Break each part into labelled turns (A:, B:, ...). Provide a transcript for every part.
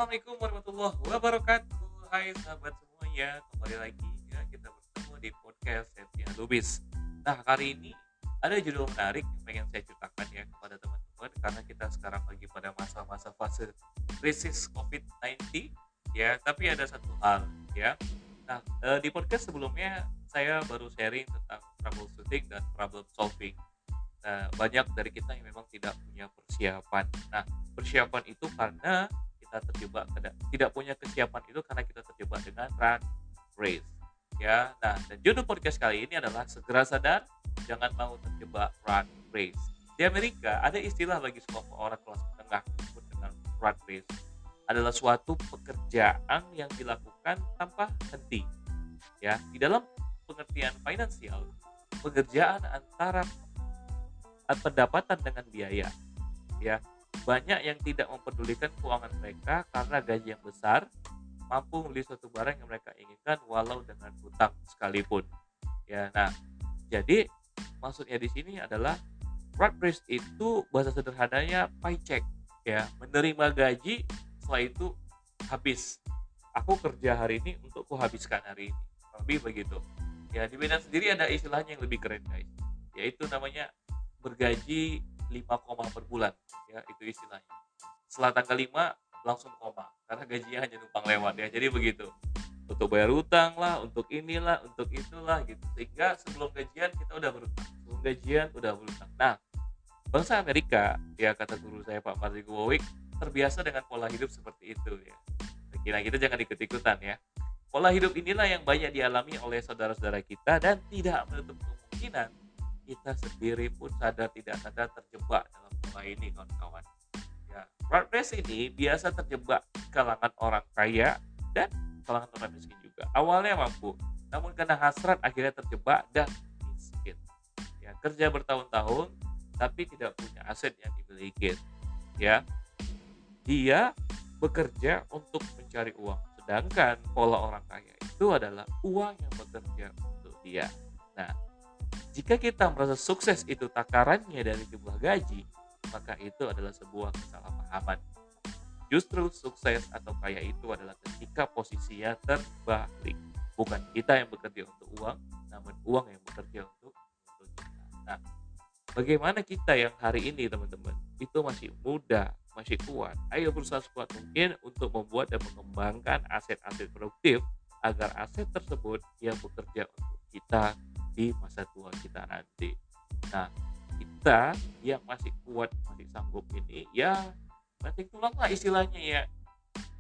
A: Assalamualaikum warahmatullahi wabarakatuh. Hai sahabat semuanya, kembali lagi ya kita bertemu di podcast Septian Lubis. Nah, hari ini ada judul menarik yang pengen saya ceritakan ya kepada teman-teman karena kita sekarang lagi pada masa-masa fase krisis COVID-19 ya, tapi ada satu hal ya. Nah, di podcast sebelumnya saya baru sharing tentang troubleshooting dan problem solving. Nah, banyak dari kita yang memang tidak punya persiapan. Nah, persiapan itu karena kita terjebak tidak punya kesiapan itu karena kita terjebak dengan rat race. Ya, nah dan judul podcast kali ini adalah segera sadar, jangan mau terjebak rat race. Di Amerika ada istilah bagi sekelompok orang kelas menengah disebut dengan rat race. Adalah suatu pekerjaan yang dilakukan tanpa henti. Ya, di dalam pengertian finansial, pekerjaan antara pendapatan dengan biaya ya. Banyak yang tidak mempedulikan keuangan mereka karena gaji yang besar mampu membeli suatu barang yang mereka inginkan walau dengan hutang sekalipun ya. Nah, jadi maksudnya di sini adalah rat race itu bahasa sederhananya paycheck ya, menerima gaji setelah itu habis. Aku kerja hari ini untuk kuhabiskan hari ini, lebih begitu ya. Di Medan sendiri ada istilahnya yang lebih keren guys, yaitu namanya bergaji 5 koma per bulan ya, itu istilahnya. Setelah tanggal 5 langsung koma karena gajinya hanya numpang lewat ya. Jadi begitu. Untuk bayar utang lah, untuk inilah, untuk itulah gitu. Sehingga sebelum gajian kita udah berutang. Sebelum gajian udah berutang. Nah, bangsa Amerika ya, kata guru saya Pak Marty Gowowick, terbiasa dengan pola hidup seperti itu ya. Kira kita jangan ikut-ikutan ya. Pola hidup inilah yang banyak dialami oleh saudara-saudara kita dan tidak menutup kemungkinan kita sendiri pun sadar tidak sadar terjebak dalam pola ini kawan-kawan. Ya, rat race ini biasa terjebak di kalangan orang kaya dan kalangan orang miskin juga. Awalnya mampu, namun karena hasrat akhirnya terjebak dan miskin. Ya, kerja bertahun-tahun tapi tidak punya aset yang dimiliki. Ya, dia bekerja untuk mencari uang, sedangkan pola orang kaya itu adalah uang yang bekerja untuk dia. Nah, jika kita merasa sukses itu takarannya dari jumlah gaji, maka itu adalah sebuah kesalahpahaman. Justru sukses atau kaya itu adalah ketika posisinya terbalik. Bukan kita yang bekerja untuk uang, namun uang yang bekerja untuk kita. Nah, bagaimana kita yang hari ini teman-teman, itu masih muda, masih kuat. Ayo berusaha sekuat mungkin untuk membuat dan mengembangkan aset-aset produktif agar aset tersebut yang bekerja untuk kita di masa tua kita nanti. Nah, kita yang masih kuat, masih sanggup ini ya banting tulang lah istilahnya ya.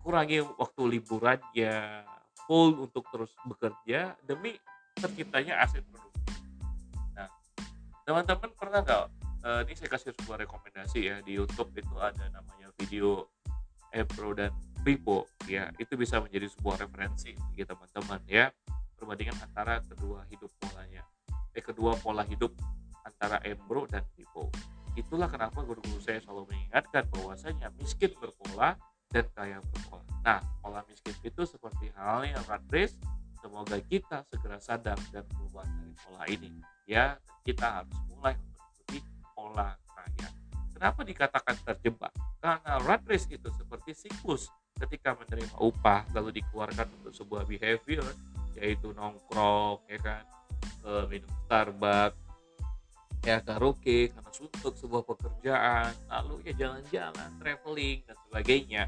A: Kurangi waktu liburannya, full untuk terus bekerja demi terciptanya aset produktif. Nah, teman-teman pernah nggak, ini saya kasih sebuah rekomendasi ya, di YouTube itu ada namanya video Ebro dan Pipo ya, itu bisa menjadi sebuah referensi bagi teman-teman ya, perbandingan antara kedua pola hidup antara Embro dan Pipo. Itulah kenapa guru-guru saya selalu mengingatkan bahwasanya miskin berpola dan kaya berpola. Nah, pola miskin itu seperti halnya rat race. Semoga kita segera sadar dan keluar dari pola ini ya. Kita harus mulai mengikuti pola kaya. Kenapa dikatakan terjebak? Karena rat race itu seperti siklus. Ketika menerima upah lalu dikeluarkan untuk sebuah behavior, yaitu nongkrong ya kan, minum Starbucks ya, karaoke karena suntuk sebuah pekerjaan, lalu ya jalan-jalan, traveling dan sebagainya,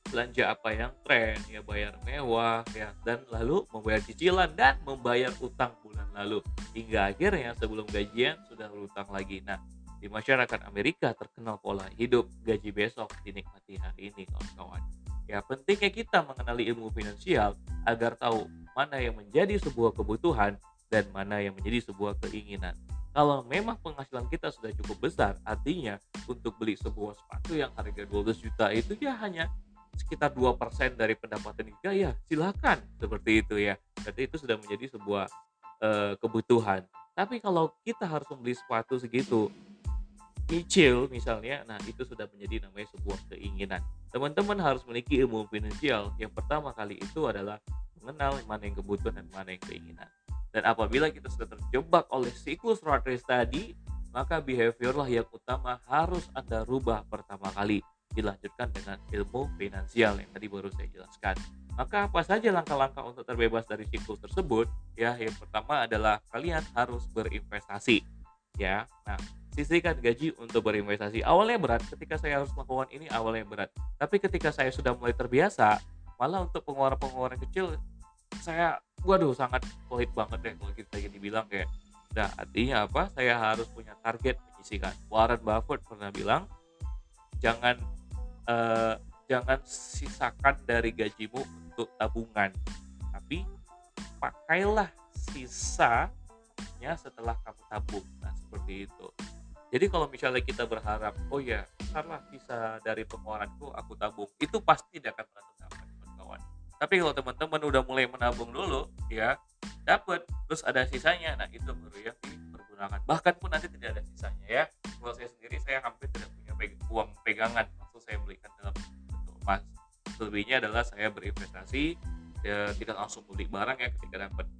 A: belanja apa yang tren ya, bayar mewah ya, dan lalu membayar cicilan dan membayar utang bulan lalu hingga akhirnya sebelum gajian sudah berutang lagi. Nah, di masyarakat Amerika terkenal pola hidup gaji besok dinikmati hari ini kawan-kawan. Ya, pentingnya kita mengenali ilmu finansial agar tahu mana yang menjadi sebuah kebutuhan dan mana yang menjadi sebuah keinginan. Kalau memang penghasilan kita sudah cukup besar, artinya untuk beli sebuah sepatu yang harga 12 juta itu ya hanya sekitar 2% dari pendapatan kita, ya silakan seperti itu ya. Berarti itu sudah menjadi sebuah kebutuhan. Tapi kalau kita harus membeli sepatu segitu, nyicil misalnya, nah itu sudah menjadi namanya sebuah keinginan. Teman-teman harus memiliki ilmu finansial. Yang pertama kali itu adalah mengenal mana yang kebutuhan dan mana yang keinginan. Dan apabila kita sudah terjebak oleh siklus rat race tadi, maka behavior lah yang utama harus Anda rubah pertama kali. dilanjutkan dengan ilmu finansial yang tadi baru saya jelaskan. Maka apa saja langkah-langkah untuk terbebas dari siklus tersebut? Ya, yang pertama adalah kalian harus berinvestasi. Ya, nah sisihkan gaji untuk berinvestasi. Awalnya berat, ketika saya harus melakukan ini awalnya berat. Tapi ketika saya sudah mulai terbiasa, malah untuk pengeluaran-pengeluaran kecil saya waduh sangat pelit banget deh kalau kita dibilang kayak nah artinya apa? Saya harus punya target menyisihkan. Warren Buffett pernah bilang, jangan eh, jangan sisakan dari gajimu untuk tabungan, tapi pakailah sisanya setelah kamu tabung. Nah, seperti itu. Jadi kalau misalnya kita berharap, oh ya, ntarlah sisa dari pengeluaranku aku tabung, itu pasti tidak akan pernah tercapai, kawan. Tapi kalau teman-teman udah mulai menabung dulu, ya, dapat, terus ada sisanya, nah itu baru yang dipergunakan. Bahkan pun nanti tidak ada sisanya ya. Kalau saya sendiri, saya hampir tidak punya uang pegangan, maksud saya belikan dalam bentuk emas. Selebihnya adalah saya berinvestasi, ya, tidak langsung beli barang ya, ketika dapat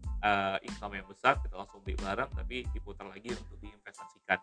A: income yang besar, kita langsung beli barang, tapi diputar lagi untuk diinvestasikan.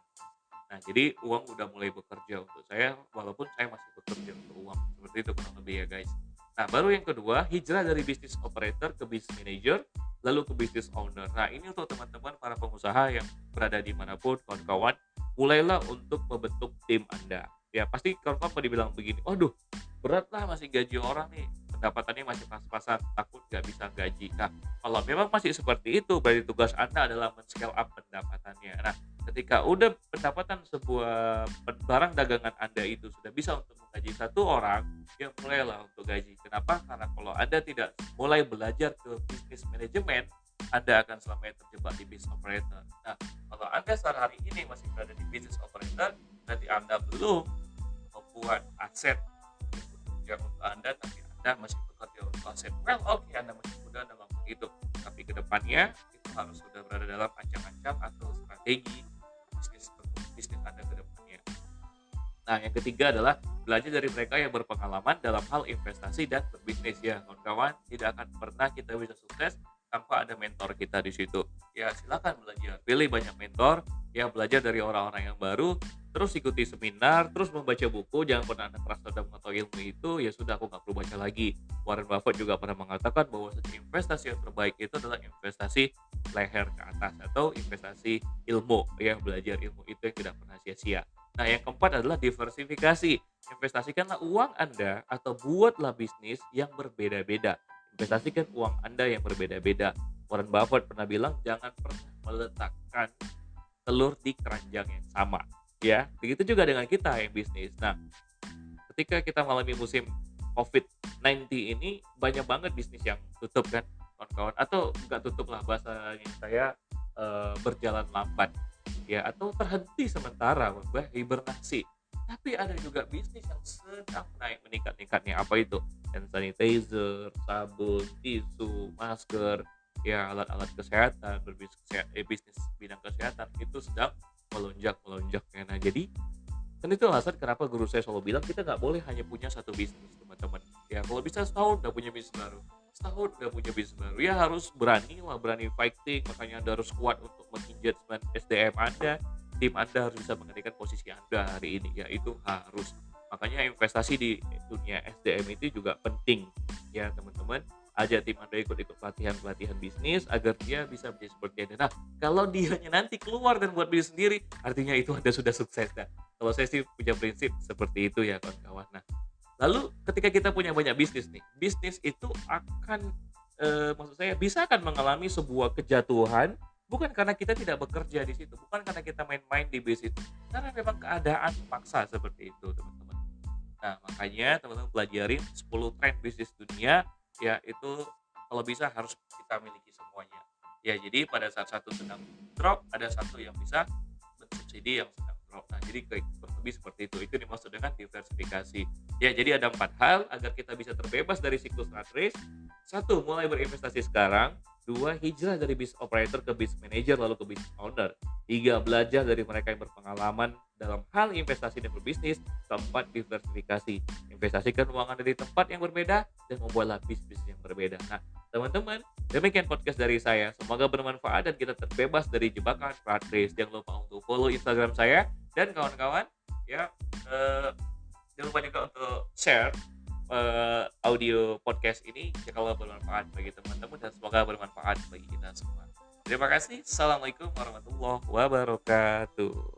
A: Nah, jadi uang udah mulai bekerja untuk saya, walaupun saya masih bekerja untuk uang. Seperti itu kurang lebih ya guys. Nah, baru yang kedua, hijrah dari business operator ke business manager, lalu ke business owner. Nah, ini untuk teman-teman para pengusaha yang berada dimanapun, kawan-kawan, mulailah untuk membentuk tim Anda. Ya, pasti kawan-kawan pada dibilang begini, waduh, berat lah masih gaji orang nih, pendapatannya masih pas-pasan, takut gak bisa gaji. Nah, kalau memang masih seperti itu, berarti tugas Anda adalah men-scale up pendapatannya. Nah, ketika udah pendapatan sebuah barang dagangan Anda itu sudah bisa untuk menggaji satu orang, ya mulailah untuk gaji. Kenapa? Karena kalau Anda tidak mulai belajar ke bisnis manajemen, Anda akan selamanya terjebak di business operator. Nah, kalau Anda saat hari ini masih berada di business operator, berarti Anda belum membuat aset yang untuk Anda, tapi Anda masih bekerja untuk aset. Well, oke, Anda masih muda dalam hal itu, tapi kedepannya itu harus sudah berada dalam ancang-ancang atau strategi bisnis Anda ke depannya. Nah, yang ketiga adalah belajar dari mereka yang berpengalaman dalam hal investasi dan berbisnis ya, kawan-kawan. Tidak akan pernah kita bisa sukses tanpa ada mentor kita di situ. Ya, silakan belajar. Pilih banyak mentor, ya belajar dari orang-orang yang baru, terus ikuti seminar, terus membaca buku. Jangan pernah Anda merasa sudah mengetahui ilmu itu, ya sudah aku nggak perlu baca lagi. Warren Buffett juga pernah mengatakan bahwa investasi yang terbaik itu adalah investasi leher ke atas atau investasi ilmu, ya belajar ilmu itu yang tidak pernah sia-sia. Nah, yang keempat adalah diversifikasi. Investasikanlah uang Anda atau buatlah bisnis yang berbeda-beda. Investasikan uang Anda yang berbeda-beda. Warren Buffett pernah bilang, jangan pernah meletakkan telur di keranjang yang sama. Ya, begitu juga dengan kita yang bisnis. Nah, ketika kita mengalami musim COVID-19 ini, banyak banget bisnis yang tutup kan, kawan-kawan. Atau nggak tutup lah bahasanya saya, berjalan lambat. Ya, atau terhenti sementara, hibernasi. Tapi ada juga bisnis yang sedang naik meningkat-ningkatnya. Apa itu? Hand sanitizer, sabun, tisu, masker, ya alat-alat kesehatan, bisnis bidang kesehatan itu sedang melonjak-melonjaknya. Nah, jadi kan itu alasan kenapa guru saya selalu bilang kita nggak boleh hanya punya satu bisnis, teman-teman. Ya, kalau bisa setahun udah punya bisnis baru. Setahun udah punya bisnis baru. Ya harus berani lah, berani fighting. Makanya Anda harus kuat untuk menginjak SDM Anda. Tim Anda harus bisa menggantikan posisi Anda hari ini. Ya, itu harus. Makanya investasi di dunia SDM itu juga penting. Ya, teman-teman. Ajak tim Anda ikut-ikut pelatihan-pelatihan bisnis agar dia bisa menjadi seperti Anda. Nah, kalau dianya nanti keluar dan buat bisnis sendiri, artinya itu Anda sudah sukses. Nah, kalau saya sih punya prinsip seperti itu ya, kawan-kawan. Nah, lalu ketika kita punya banyak bisnis nih, bisnis itu akan maksud saya bisa akan mengalami sebuah kejatuhan bukan karena kita tidak bekerja di situ, bukan karena kita main-main di bisnis itu, karena memang keadaan memaksa seperti itu, teman-teman. Nah, makanya teman-teman pelajarin 10 tren bisnis dunia, ya itu kalau bisa harus kita miliki semuanya. Ya, jadi pada saat satu sedang drop, ada satu yang bisa mensubsidi yang sedang drop. Nah, jadi kurang lebih seperti itu. Itu dimaksud dengan diversifikasi. Ya, jadi ada 4 hal agar kita bisa terbebas dari siklus rat race. 1. Mulai berinvestasi sekarang. 2. Hijrah dari business operator ke business manager lalu ke business owner. 3. Belajar dari mereka yang berpengalaman dalam hal investasi dan berbisnis. 4. Diversifikasi. Investasikan uang Anda di tempat yang berbeda dan membuatlah bisnis yang berbeda. Nah, teman-teman, demikian podcast dari saya. Semoga bermanfaat dan kita terbebas dari jebakan rat race. Jangan lupa untuk follow Instagram saya dan kawan-kawan ya Jangan lupa juga untuk share audio podcast ini jika bermanfaat bagi teman-teman dan semoga bermanfaat bagi kita semua. Terima kasih. Assalamualaikum warahmatullahi wabarakatuh.